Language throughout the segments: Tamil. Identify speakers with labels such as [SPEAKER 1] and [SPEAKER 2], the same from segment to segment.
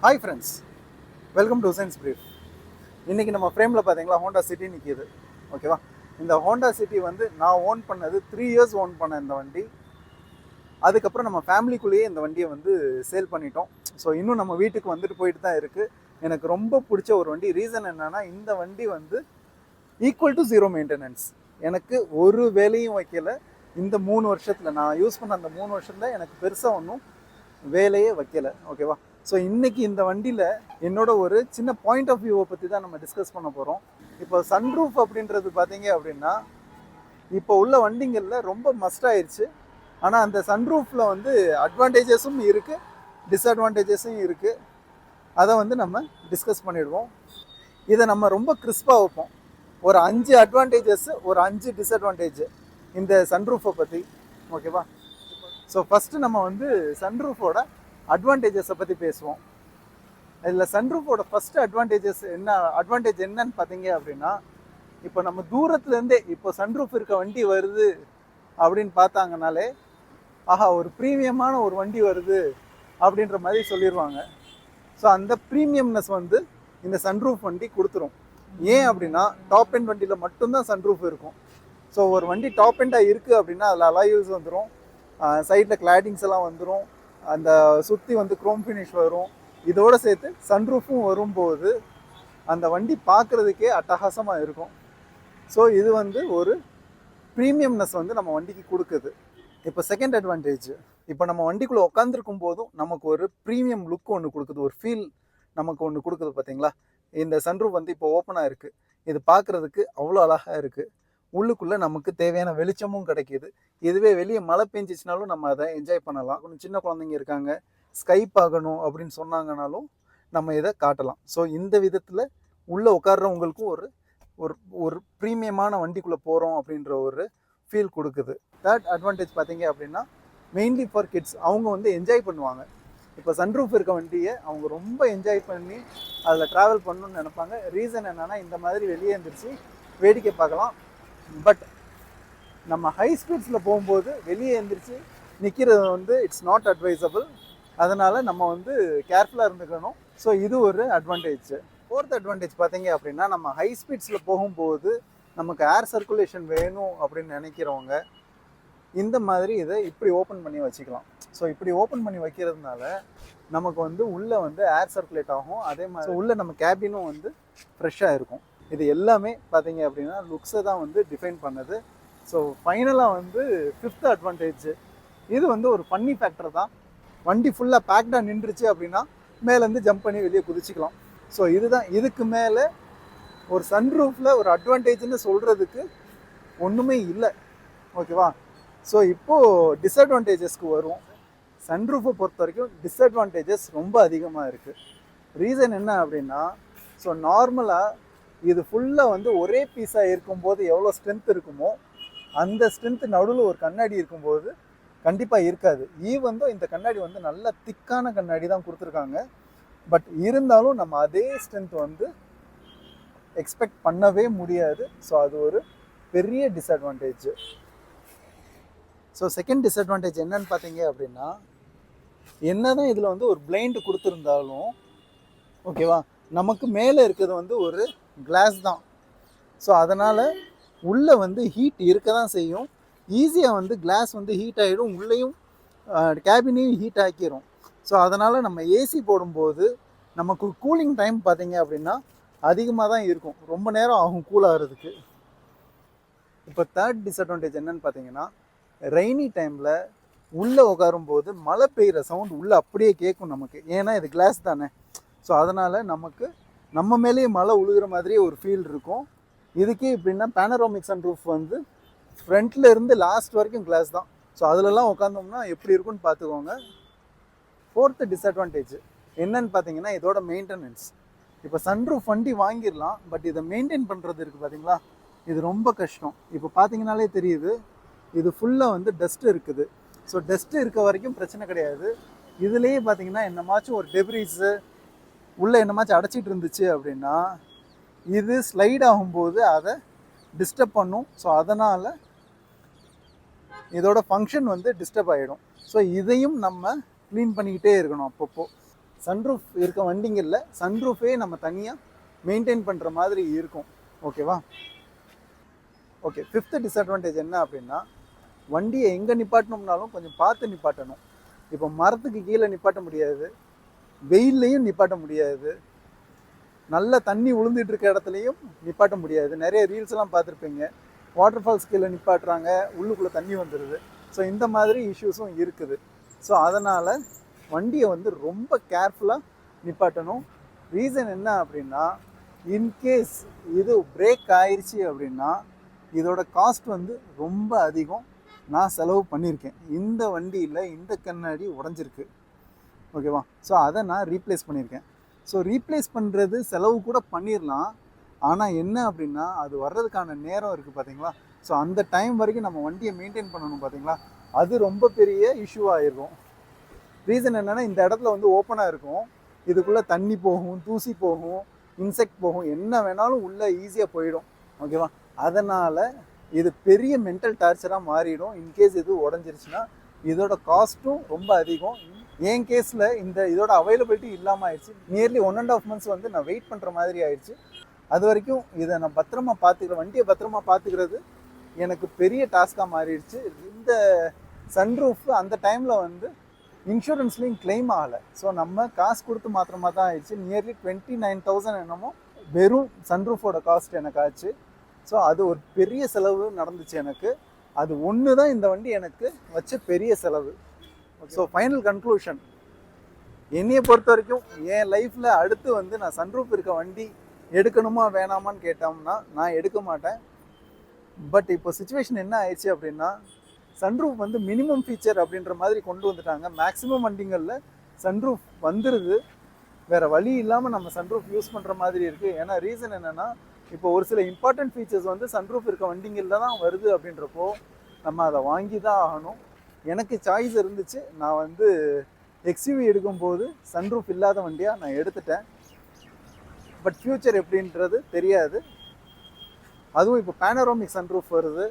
[SPEAKER 1] Hi friends, welcome to science brief. இன்றைக்கி நம்ம ஃப்ரேமில் பார்த்தீங்களா ஹோண்டா சிட்டி நிற்கிது. ஓகேவா, இந்த ஹோண்டா சிட்டி வந்து நான் ஓன் பண்ணது 3 இயர்ஸ் ஓன் பண்ண இந்த வண்டி. அதுக்கப்புறம் நம்ம ஃபேமிலிக்குள்ளேயே இந்த வண்டியை வந்து சேல் பண்ணிட்டோம். ஸோ இன்னும் நம்ம வீட்டுக்கு வந்துட்டு போயிட்டு தான் இருக்குது. எனக்கு ரொம்ப பிடிச்ச ஒரு வண்டி. ரீசன் என்னென்னா, இந்த வண்டி வந்து ஈக்குவல் டு ஜீரோ மெயின்டெனன்ஸ். எனக்கு ஒரு வேலையும் வைக்கலை. இந்த 3 வருஷத்தில் நான் யூஸ் பண்ண அந்த 3 வருஷத்தில் எனக்கு பெருசாக ஒன்றும் வேலையே வைக்கலை. ஓகேவா, ஸோ இன்றைக்கி இந்த வண்டியில் என்னோட ஒரு சின்ன பாயிண்ட் ஆஃப் வியூவை பற்றி தான் நம்ம டிஸ்கஸ் பண்ண போகிறோம். இப்போ சன்ரூஃப் அப்படின்றது பார்த்தீங்க அப்படின்னா, இப்போ உள்ள வண்டிங்களில் ரொம்ப மஸ்ட் ஆயிடுச்சு. ஆனால் அந்த சன்ரூஃபில் வந்து அட்வான்டேஜஸும் இருக்குது, டிஸ்அட்வான்டேஜஸும் இருக்குது. அதை வந்து நம்ம டிஸ்கஸ் பண்ணிடுவோம். இதை நம்ம ரொம்ப கிறிஸ்பாக வைப்போம். ஒரு 5 அட்வான்டேஜஸ், ஒரு 5 டிஸ்அட்வான்டேஜ் இந்த சன்ரூஃபை பற்றி. ஓகேவா, ஸோ ஃபஸ்ட்டு நம்ம வந்து சன்ரூஃபோட அட்வான்டேஜஸை பற்றி பேசுவோம். இதில் சன்ரூஃபோட ஃபஸ்ட்டு அட்வான்டேஜ் என்னன்னு பார்த்தீங்க அப்படின்னா, இப்போ நம்ம தூரத்துலேருந்தே இப்போ சன்ரூஃப் இருக்க வண்டி வருது அப்படின்னு பார்த்தாங்கனாலே, ஆஹா ஒரு ப்ரீமியமான ஒரு வண்டி வருது அப்படின்ற மாதிரி சொல்லிடுவாங்க. ஸோ அந்த ப்ரீமியம்னஸ் வந்து இந்த சன்ரூஃப் வண்டி கொடுத்துரும். ஏன் அப்படின்னா, டாப் எண்ட் வண்டியில் மட்டும்தான் சன்ரூஃப் இருக்கும். ஸோ ஒரு வண்டி டாப் எண்டாக இருக்குது அப்படின்னா அதில் அலாய்ஸ் வந்துடும், சைடில் கிளாடிங்ஸ் எல்லாம் வந்துடும், அந்த சுற்றி வந்து குரோம் ஃபினிஷ் வரும். இதோடு சேர்த்து சன்ரூஃபும் வரும்போது அந்த வண்டி பார்க்குறதுக்கே அட்டகாசமாக இருக்கும். ஸோ இது வந்து ஒரு ப்ரீமியம்னஸ் வந்து நம்ம வண்டிக்கு கொடுக்குது. இப்போ செகண்ட் அட்வான்டேஜ், இப்போ நம்ம வண்டிக்குள்ளே உட்காந்துருக்கும் போதும் நமக்கு ஒரு ப்ரீமியம் லுக் ஒன்று கொடுக்குது, ஒரு ஃபீல் நமக்கு ஒன்று கொடுக்குது. பார்த்தீங்களா, இந்த சன்ரூஃப் வந்து இப்போ ஓப்பனாக இருக்குது. இது பார்க்குறதுக்கு அவ்வளோ அழகாக இருக்குது. உள்ளுக்குள்ளே நமக்கு தேவையான வெளிச்சமும் கிடைக்கிது. இதுவே வெளியே மழை பெஞ்சிச்சினாலும் நம்ம அதை என்ஜாய் பண்ணலாம். கொஞ்சம் சின்ன குழந்தைங்க இருக்காங்க, ஸ்கைப் ஆகணும் அப்படின்னு சொன்னாங்கனாலும் நம்ம இதை காட்டலாம். ஸோ இந்த விதத்தில் உள்ளே உட்கார்றவங்களுக்கும் ஒரு ஒரு ஒரு ப்ரீமியமான வண்டிக்குள்ளே போகிறோம் அப்படின்ற ஒரு ஃபீல் கொடுக்குது. தேர்ட் அட்வான்டேஜ் பார்த்தீங்க அப்படின்னா, மெயின்லி ஃபார் கிட்ஸ். அவங்க வந்து என்ஜாய் பண்ணுவாங்க. இப்போ சன்ரூஃப் இருக்க வண்டியை அவங்க ரொம்ப என்ஜாய் பண்ணி அதில் ட்ராவல் பண்ணணும்னு நினைப்பாங்க. ரீசன் என்னென்னா, இந்த மாதிரி வெளியே எழுந்திரிச்சு வேடிக்கை பார்க்கலாம். பட் நம்ம ஹை ஸ்பீட்ஸில் போகும்போது வெளியே எழுந்திரிச்சு நிற்கிறது வந்து இட்ஸ் நாட் அட்வைசபிள். அதனால் நம்ம வந்து கேர்ஃபுல்லாக இருந்துக்கணும். ஸோ இது ஒரு அட்வான்டேஜ். ஃபோர்த் அட்வான்டேஜ் பார்த்தீங்க அப்படின்னா, நம்ம ஹை ஸ்பீட்ஸில் போகும்போது நமக்கு ஏர் சர்க்குலேஷன் வேணும் அப்படின்னு நினைக்கிறவங்க இந்த மாதிரி இதை இப்படி ஓப்பன் பண்ணி வச்சுக்கலாம். ஸோ இப்படி ஓப்பன் பண்ணி வைக்கிறதுனால நமக்கு வந்து உள்ளே வந்து ஏர் சர்க்குலேட் ஆகும். அதே மாதிரி உள்ளே நம்ம கேபினும் வந்து ஃப்ரெஷ்ஷாக இருக்கும். இது எல்லாமே பார்த்தீங்க அப்படின்னா லுக்ஸை தான் வந்து டிஃபைன் பண்ணுது. ஸோ ஃபைனலாக வந்து ஃபிஃப்த் அட்வான்டேஜ், இது வந்து ஒரு ஃபன்னி ஃபேக்டர் தான். வண்டி ஃபுல்லாக பேக்டாக நின்றுச்சு அப்படின்னா மேலேருந்து ஜம்ப் பண்ணி வெளியே குதிச்சிக்கலாம். ஸோ இதுதான், இதுக்கு மேலே ஒரு சன்ரூஃபில் ஒரு அட்வான்டேஜ்னு சொல்கிறதுக்கு ஒன்றுமே இல்லை. ஓகேவா, ஸோ இப்போது டிஸ்அட்வான்டேஜஸ்க்கு வரும். சன்ரூஃபை பொறுத்த வரைக்கும் டிஸ்அட்வான்டேஜஸ் ரொம்ப அதிகமாக இருக்குது. ரீசன் என்ன அப்படின்னா, ஸோ நார்மலாக இது ஃபுல்லாக வந்து ஒரே பீஸாக இருக்கும்போது எவ்வளோ ஸ்ட்ரென்த் இருக்குமோ அந்த ஸ்ட்ரென்த் நடுவில் ஒரு கண்ணாடி இருக்கும்போது கண்டிப்பாக இருக்காது. ஈவன் இந்த கண்ணாடி வந்து நல்ல திக்கான கண்ணாடி தான் கொடுத்துருக்காங்க. பட் இருந்தாலும் நம்ம அதே ஸ்ட்ரென்த் வந்து எக்ஸ்பெக்ட் பண்ணவே முடியாது. ஸோ அது ஒரு பெரிய டிஸ்அட்வான்டேஜ். ஸோ செகண்ட் டிஸ்அட்வான்டேஜ் என்னன்னு பார்த்தீங்க அப்படின்னா, என்ன தான் இதில் வந்து ஒரு பிளைண்டு கொடுத்துருந்தாலும் ஓகேவா, நமக்கு மேலே இருக்கிறது வந்து ஒரு கிளாஸ் தான். ஸோ அதனால் உள்ளே வந்து ஹீட் இருக்க தான் செய்யும். ஈஸியாக வந்து கிளாஸ் வந்து ஹீட் ஆகிடும், உள்ளேயும் கேபினையும் ஹீட் ஆக்கிடும். ஸோ அதனால் நம்ம ஏசி போடும்போது நமக்கு கூலிங் டைம் பார்த்தீங்க அப்படின்னா அதிகமாக தான் இருக்கும், ரொம்ப நேரம் ஆகும் கூல் ஆகிறதுக்கு. இப்போ தேர்ட் டிஸ்அட்வான்டேஜ் என்னன்னு பார்த்தீங்கன்னா, ரெய்னி டைமில் உள்ளே உட்காரும்போது மழை பெய்கிற சவுண்ட் உள்ளே அப்படியே கேட்கும் நமக்கு. ஏன்னா இது கிளாஸ் தானே. ஸோ அதனால் நமக்கு நம்ம மேலேயே மழை உழுகிற மாதிரியே ஒரு ஃபீல் இருக்கும். இதுக்கே எப்படின்னா, பேனரோமிக் சன்ரூஃப் வந்து ஃப்ரண்ட்டில் இருந்து லாஸ்ட் வரைக்கும் கிளாஸ் தான். ஸோ அதிலலாம் உட்காந்தோம்னா எப்படி இருக்குன்னு பார்த்துக்கோங்க. ஃபோர்த்து டிஸ்அட்வான்டேஜ் என்னன்னு பார்த்தீங்கன்னா, இதோட மெயின்டெனன்ஸ். இப்போ சன்ரூஃப் வண்டி வாங்கிடலாம், பட் இதை மெயின்டைன் பண்ணுறது இருக்குது பார்த்தீங்களா, இது ரொம்ப கஷ்டம். இப்போ பார்த்தீங்கனாலே தெரியுது, இது ஃபுல்லாக வந்து டஸ்ட்டு இருக்குது. ஸோ டஸ்ட்டு இருக்க வரைக்கும் பிரச்சனை கிடையாது. இதுலேயே பார்த்தீங்கன்னா என்னமாச்சும் ஒரு டெப்ரிஸு உள்ளே என்னமாச்சும் அடைச்சிட்டு இருந்துச்சு அப்படின்னா இது ஸ்லைட் ஆகும்போது அதை டிஸ்டர்ப் பண்ணும். ஸோ அதனால் இதோட ஃபங்க்ஷன் வந்து டிஸ்டர்ப் ஆகிடும். ஸோ இதையும் நம்ம க்ளீன் பண்ணிக்கிட்டே இருக்கணும் அப்பப்போ. சன்ரூஃப் இருக்க வண்டிங்களில் சன்ரூஃபே நம்ம தனியாக மெயின்டைன் பண்ணுற மாதிரி இருக்கும். ஓகேவா? ஓகே, 5th டிஸ்அட்வான்டேஜ் என்ன அப்படின்னா, வண்டியை எங்கே நிப்பாட்டணும்னாலும் கொஞ்சம் பார்த்து நிப்பாட்டணும். இப்போ மரத்துக்கு கீழே நிப்பாட்ட முடியாது, வெயில்லையும் நிப்பாட்ட முடியாது, நல்ல தண்ணி விழுந்துட்டு இருக்க இடத்துலையும் நிப்பாட்ட முடியாது. நிறைய ரீல்ஸ்லாம் பார்த்துருப்பீங்க, வாட்டர் ஃபால்ஸ் கீழே நிப்பாட்டுறாங்க, உள்ளுக்குள்ளே தண்ணி வந்துடுது. ஸோ இந்த மாதிரி இஷ்யூஸும் இருக்குது. ஸோ அதனால் வண்டியை வந்து ரொம்ப கேர்ஃபுல்லாக நிப்பாட்டணும். ரீசன் என்ன அப்படின்னா, இன்கேஸ் இது பிரேக் ஆயிடுச்சு அப்படின்னா இதோட காஸ்ட் வந்து ரொம்ப அதிகம். நான் செலவு பண்ணியிருக்கேன். இந்த வண்டியில் இந்த கண்ணாடி உடஞ்சிருக்கு. ஓகேவா? ஸோ அதை நான் ரீப்ளேஸ் பண்ணியிருக்கேன். ஸோ ரீப்ளேஸ் பண்ணுறது செலவு கூட பண்ணிடலாம். ஆனால் என்ன அப்படின்னா, அது வர்றதுக்கான நேரம் இருக்குது பார்த்தீங்களா? ஸோ அந்த டைம் வரைக்கும் நம்ம வண்டியை மெயின்டைன் பண்ணணும் பார்த்தீங்களா? அது ரொம்ப பெரிய இஷ்யூவாக இருக்கும். ரீசன் என்னென்னா, இந்த இடத்துல வந்து ஓப்பனாக இருக்கும், இதுக்குள்ளே தண்ணி போகும், தூசி போகும், இன்செக்ட் போகும், என்ன வேணாலும் உள்ளே ஈஸியாக போயிடும். ஓகேவா? அதனால் இது பெரிய மென்டல் டார்ச்சராக மாறிடும். இன்கேஸ் இது உடஞ்சிருச்சுன்னா இதோட காஸ்ட்டும் ரொம்ப அதிகம். என் கேஸில் இதோட அவைலபிலிட்டி இல்லாமல் ஆயிடுச்சு. நியர்லி 1.5 months வந்து நான் வெயிட் பண்ணுற மாதிரி ஆயிடுச்சு. அது வரைக்கும் இதை நான் பத்திரமா பார்த்துக்கிறேன். வண்டியை பத்திரமா பார்த்துக்கிறது எனக்கு பெரிய டாஸ்காக மாறிடுச்சு. இந்த சன்ரூஃப் அந்த டைமில் வந்து இன்சூரன்ஸ்லேயும் கிளைம் ஆகலை. ஸோ நம்ம காசு கொடுத்து மாத்திரமா தான் ஆயிடுச்சு. நியர்லி 29,000 என்னமோ வெறும் சன்ரூஃபோட காஸ்ட் எனக்கு ஆச்சு. ஸோ அது ஒரு பெரிய செலவு நடந்துச்சு எனக்கு. அது ஒன்று தான் இந்த வண்டி எனக்கு வச்ச பெரிய செலவு. ஸோ ஃபைனல் கன்க்ளூஷன், என்னையை பொறுத்த வரைக்கும் என் லைஃப்பில் அடுத்து வந்து நான் சன்ரூஃப் இருக்க வண்டி எடுக்கணுமா வேணாமான்னு கேட்டோம்னா நான் எடுக்க மாட்டேன். பட் இப்போ சுச்சுவேஷன் என்ன ஆயிடுச்சு அப்படின்னா, சன்ரூஃப் வந்து மினிமம் ஃபீச்சர் அப்படின்ற மாதிரி கொண்டு வந்துட்டாங்க. மேக்ஸிமம் வண்டிங்களில் சன்ரூஃப் வந்துடுது. வேறு வழி இல்லாமல் நம்ம சன்ரூஃப் யூஸ் பண்ணுற மாதிரி இருக்குது. ஏன்னா ரீசன் என்னென்னா, இப்போ ஒரு சில இம்பார்ட்டன்ட் ஃபீச்சர்ஸ் வந்து சன்ரூஃப் இருக்க வண்டிங்களில் தான் வருது. அப்படின்றப்போ நம்ம அதை வாங்கி தான் ஆகணும். எனக்கு சாய்ஸ் இருந்துச்சு. நான் வந்து எக்ஸ்யூவி எடுக்கும்போது சன்ரூஃப் இல்லாத வண்டியாக நான் எடுத்துட்டேன். பட் ஃப்யூச்சர் எப்படின்றது தெரியாது. அதுவும் இப்போ பேனரோமிக் சன்ரூஃப் வருது.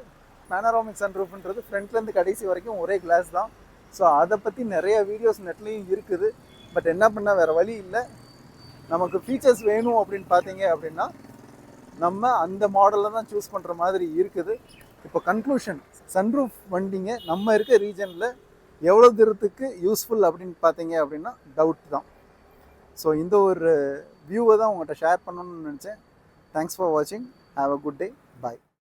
[SPEAKER 1] பேனரோமிக் சன்ரூஃப்ன்றது ஃப்ரண்ட்லேருந்து கடைசி வரைக்கும் ஒரே கிளாஸ் தான். ஸோ அதை பற்றி நிறைய வீடியோஸ் நெட்லேயும் இருக்குது. பட் என்ன பண்ணால் வேறு வழி இல்லை. நமக்கு ஃபீச்சர்ஸ் வேணும் அப்படின்னு பார்த்தீங்க அப்படின்னா நம்ம அந்த மாடலில் தான் சூஸ் பண்ணுற மாதிரி இருக்குது. இப்போ கன்க்ளூஷன், சன்ரூஃப் வண்டிங்க நம்ம இருக்க ரீஜனில் எவ்வளோ தூரத்துக்கு யூஸ்ஃபுல் அப்படின்னு பார்த்தீங்க அப்படின்னா டவுட் தான். ஸோ இந்த ஒரு வியூவை தான் உங்கள்கிட்ட ஷேர் பண்ணணும்னு நினச்சேன். தேங்க்ஸ் ஃபார் வாட்சிங். Have a good day. Bye.